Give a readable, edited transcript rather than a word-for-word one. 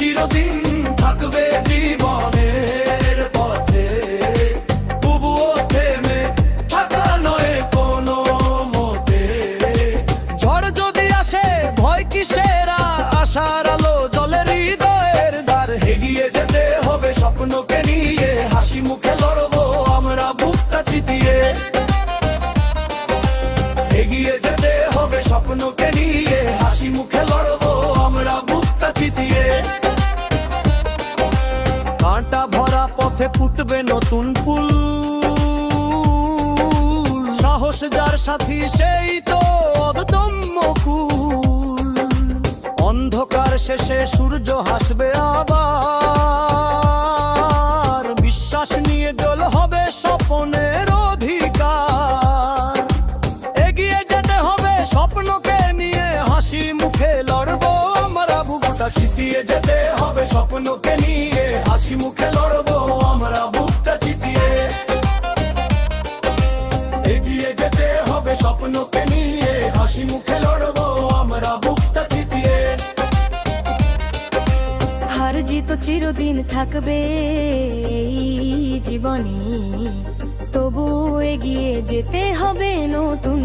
চিরদিন থাকবে জীবনের পথে, তবুও থেমে থাকা নয় কোনো মতে। ঝড় যদি আসে ভয় কিসের, আশার আলো জ্বলে হৃদয়ের দ্বার। এগিয়ে যেতে হবে স্বপ্নকে নিয়ে, হাসি মুখে লড়বো আমরা বুকটা চিতিয়ে। এগিয়ে যেতে হবে স্বপ্নকে নিয়ে, হাসি মুখে লড়বো আমরা বুকটা চিতিয়ে। কাঁটা ভরা পথে ফুটবে নতুন ফুল, সাহস যার সাথী সেই তো অদম্য কুল। অন্ধকার শেষে সূর্য হাসবে আবার, বিশ্বাস নিয়ে জল হবে স্বপ্নের অধিকার। এগিয়ে যেতে হবে স্বপ্নকে নিয়ে, হাসি মুখে লড়বো আমরা বুকটা চিতিয়ে। যেতে হবে স্বপ্নকে নিয়ে, হাসি মুখে লড়বো আমরা বুকটা চিতিয়ে। এগিয়ে যেতে হবে স্বপ্নকে নিয়ে, হাসি মুখে লড়বো আমরা বুকটা চিতিয়ে। হার জিত চিরদিন থাকবে এই জীবনে, তবু এগিয়ে যেতে হবে নতুন